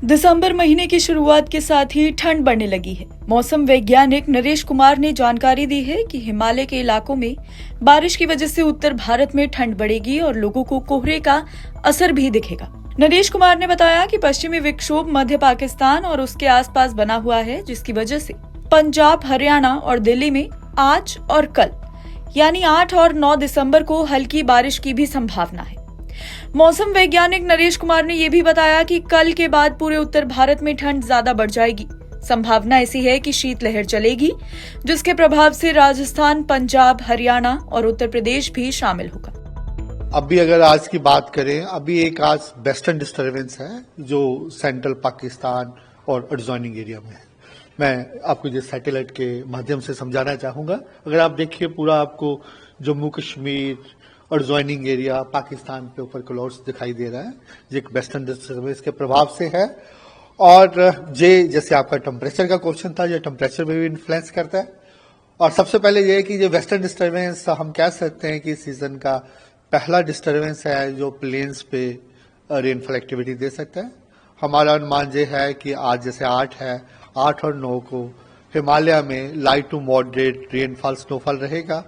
दिसंबर महीने की शुरुआत के साथ ही ठंड बढ़ने लगी है। मौसम वैज्ञानिक नरेश कुमार ने जानकारी दी है कि हिमालय के इलाकों में बारिश की वजह से उत्तर भारत में ठंड बढ़ेगी और लोगों को कोहरे का असर भी दिखेगा। नरेश कुमार ने बताया कि पश्चिमी विक्षोभ मध्य पाकिस्तान और उसके आसपास बना हुआ है, जिसकी वजह से पंजाब, हरियाणा और दिल्ली में आज और कल यानी 8 और 9 दिसंबर को हल्की बारिश की भी संभावना है। मौसम वैज्ञानिक नरेश कुमार ने यह भी बताया कि कल के बाद पूरे उत्तर भारत में ठंड ज्यादा बढ़ जाएगी। संभावना ऐसी है कि शीतलहर चलेगी, जिसके प्रभाव से राजस्थान, पंजाब, हरियाणा और उत्तर प्रदेश भी शामिल होगा। अभी अगर आज की बात करें, अभी एक आज वेस्टर्न डिस्टर्बेंस है जो सेंट्रल पाकिस्तान और एडजॉइनिंग एरिया में है। मैं आपको ये सैटेलाइट के माध्यम से समझाना चाहूंगा। अगर आप देखिए, पूरा आपको जम्मू कश्मीर और ज्वाइनिंग एरिया पाकिस्तान के ऊपर क्लाउड्स दिखाई दे रहा है, जो एक वेस्टर्न डिस्टर्बेंस के प्रभाव से है। और जैसे आपका टेम्परेचर का क्वेश्चन था, ये टेम्परेचर में भी इन्फ्लुएंस करता है। और सबसे पहले ये है कि ये वेस्टर्न डिस्टर्बेंस हम कह सकते हैं कि सीजन का पहला डिस्टर्बेंस है जो प्लेन्स पे रेनफॉल एक्टिविटी दे सकता है। हमारा अनुमान ये है कि आज जैसे 8 है, 8 और 9 को हिमालय में light to moderate rainfall snowfall रहेगा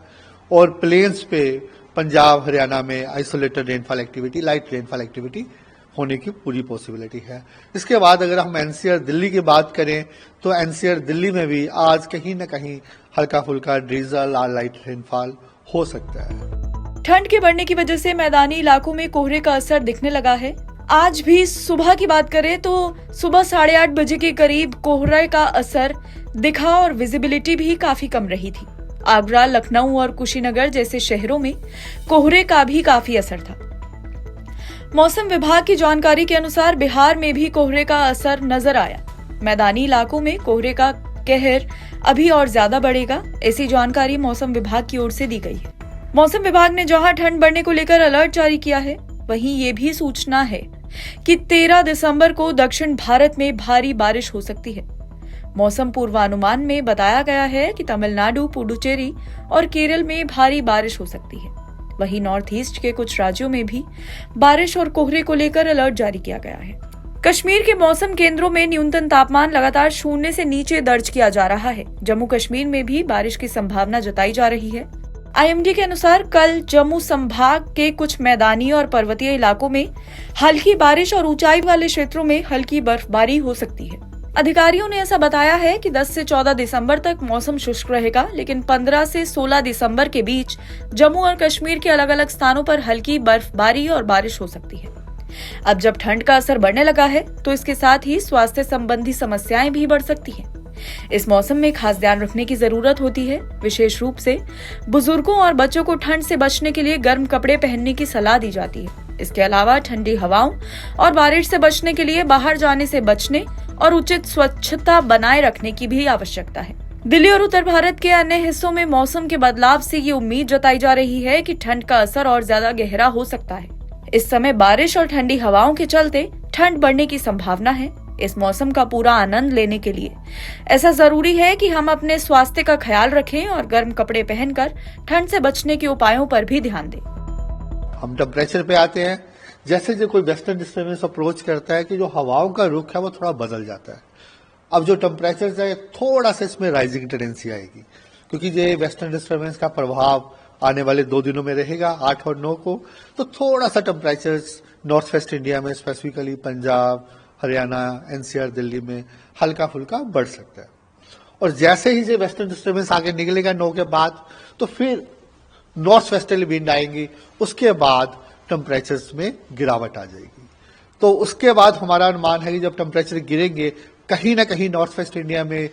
और प्लेन्स पे पंजाब, हरियाणा में isolated rainfall activity, light rainfall activity होने की पूरी पॉसिबिलिटी है। इसके बाद अगर हम एनसीआर दिल्ली की बात करें तो एनसीआर दिल्ली में भी आज कहीं न कहीं हल्का फुल्का ड्रीजल और लाइट रेनफॉल हो सकता है। ठंड के बढ़ने की वजह से मैदानी इलाकों में कोहरे का असर दिखने लगा है। आज भी सुबह की बात करें तो सुबह 8:30 बजे के करीब कोहरे का असर दिखा और विजिबिलिटी भी काफी कम रही थी। आगरा, लखनऊ और कुशीनगर जैसे शहरों में कोहरे का भी काफी असर था। मौसम विभाग की जानकारी के अनुसार बिहार में भी कोहरे का असर नजर आया। मैदानी इलाकों में कोहरे का कहर अभी और ज्यादा बढ़ेगा, ऐसी जानकारी मौसम विभाग की ओर से दी गई है। मौसम विभाग ने जहां ठंड बढ़ने को लेकर अलर्ट जारी किया है, वहीं ये भी सूचना है कि 13 दिसंबर को दक्षिण भारत में भारी बारिश हो सकती है। मौसम पूर्वानुमान में बताया गया है कि तमिलनाडु, पुडुचेरी और केरल में भारी बारिश हो सकती है। वहीं नॉर्थ ईस्ट के कुछ राज्यों में भी बारिश और कोहरे को लेकर अलर्ट जारी किया गया है। कश्मीर के मौसम केंद्रों में न्यूनतम तापमान लगातार 0 से नीचे दर्ज किया जा रहा है। जम्मू कश्मीर में भी बारिश की संभावना जताई जा रही है। आईएमडी के अनुसार कल जम्मू संभाग के कुछ मैदानी और पर्वतीय इलाकों में हल्की बारिश और ऊंचाई वाले क्षेत्रों में हल्की बर्फबारी हो सकती है। अधिकारियों ने ऐसा बताया है कि 10 से 14 दिसंबर तक मौसम शुष्क रहेगा, लेकिन 15 से 16 दिसंबर के बीच जम्मू और कश्मीर के अलग अलग स्थानों पर हल्की बर्फबारी और बारिश हो सकती है। अब जब ठंड का असर बढ़ने लगा है तो इसके साथ ही स्वास्थ्य संबंधी समस्याएं भी बढ़ सकती हैं। इस मौसम में खास ध्यान रखने की जरूरत होती है। विशेष रूप से बुजुर्गों और बच्चों को ठंड से बचने के लिए गर्म कपड़े पहनने की सलाह दी जाती है। इसके अलावा ठंडी हवाओं और बारिश से बचने के लिए बाहर जाने से बचने और उचित स्वच्छता बनाए रखने की भी आवश्यकता है। दिल्ली और उत्तर भारत के अन्य हिस्सों में मौसम के बदलाव से ये उम्मीद जताई जा रही है कि ठंड का असर और ज्यादा गहरा हो सकता है। इस समय बारिश और ठंडी हवाओं के चलते ठंड बढ़ने की संभावना है। इस मौसम का पूरा आनंद लेने के लिए ऐसा जरूरी है कि हम अपने स्वास्थ्य का ख्याल रखें और गर्म कपड़े पहनकर ठंड से बचने के उपायों पर भी ध्यान दें। हम टेम्परेचर पे आते हैं। जैसे जो कोई वेस्टर्न डिस्टर्बेंस अप्रोच करता है कि जो हवाओं का रुख है वो थोड़ा बदल जाता है। अब जो टेम्परेचर है थोड़ा सा इसमें राइजिंग टेंडेंसी आएगी, क्योंकि ये वेस्टर्न डिस्टर्बेंस का प्रभाव आने वाले 2 दिनों में रहेगा, 8 और 9 को। तो थोड़ा सा टेम्परेचर नॉर्थ वेस्ट इंडिया में, स्पेसिफिकली पंजाब, हरियाणा, एनसीआर, दिल्ली में हल्का फुल्का बढ़ सकता है। और जैसे ही ये वेस्टर्न डिस्टर्बेंस आगे निकलेगा 9 के बाद, तो फिर नॉर्थ वेस्टर्ली विंड आएंगी। उसके बाद टेम्परेचर्स में गिरावट आ जाएगी। तो उसके बाद हमारा अनुमान है कि जब टेम्परेचर गिरेंगे, कहीं ना कहीं नॉर्थ वेस्ट इंडिया में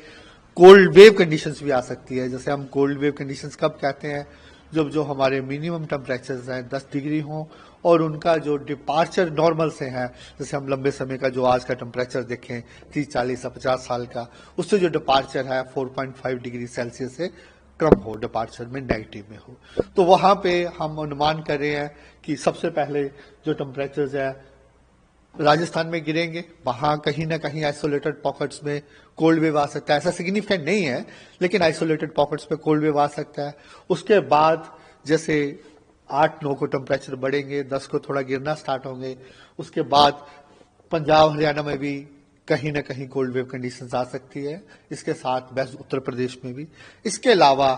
कोल्ड वेव कंडीशंस भी आ सकती है। जैसे हम कोल्ड वेव कंडीशंस कब कहते हैं, जब जो हमारे मिनिमम टेम्परेचर्स हैं 10 डिग्री हों और उनका जो डिपार्चर नॉर्मल से है, जैसे हम लंबे समय का जो आज का टेम्परेचर देखें 30, 40 या 50 साल का, उससे जो डिपार्चर है 4.5 डिग्री सेल्सियस से कम हो, डिपार्चर में नेगेटिव में हो। तो वहां पे हम अनुमान कर रहे हैं कि सबसे पहले जो टेम्परेचर्स है राजस्थान में गिरेंगे। वहां कहीं ना कहीं आइसोलेटेड पॉकेट्स में कोल्ड वेव आ सकता है। ऐसा सिग्निफिकेंट नहीं है, लेकिन आइसोलेटेड पॉकेट्स में कोल्ड वेव आ सकता है। उसके बाद जैसे 8-9 को टेम्परेचर बढ़ेंगे, 10 को थोड़ा गिरना स्टार्ट होंगे। उसके बाद पंजाब, हरियाणा में भी कहीं ना कहीं कोल्ड वेव कंडीशंस आ सकती है। इसके साथ वेस्ट उत्तर प्रदेश में भी। इसके अलावा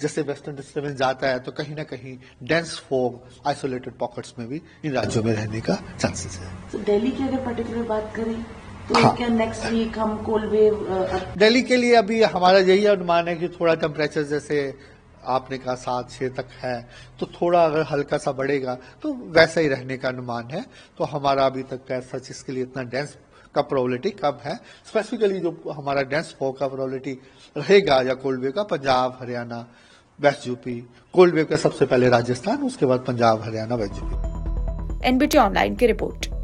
जैसे वेस्टर्न डिस्टर्बेंस जाता है तो कहीं ना कहीं डेंस फॉग आइसोलेटेड पॉकेट्स में भी इन राज्यों में रहने का चांसेस है। तो दिल्ली की अगर पर्टिकुलर बात करें तो हाँ। क्या नेक्स्ट वीक हम कोल्ड वेव दिल्ली के लिए अभी हमारा यही अनुमान है कि थोड़ा टेम्परेचर जैसे आपने कहा 7-6 तक है, तो थोड़ा अगर हल्का सा बढ़ेगा तो वैसा ही रहने का अनुमान है। तो हमारा अभी तक का सच इसके लिए इतना डेंस का प्रोबेबिलिटी कम है। स्पेसिफिकली जो हमारा डेंस फॉग का प्रोबेबिलिटी रहेगा या कोल्ड वेव का, Punjab, Haryana, west UP. Cold wave का सबसे पहले राजस्थान, उसके बाद Punjab, Haryana, west UP. NBT online की रिपोर्ट।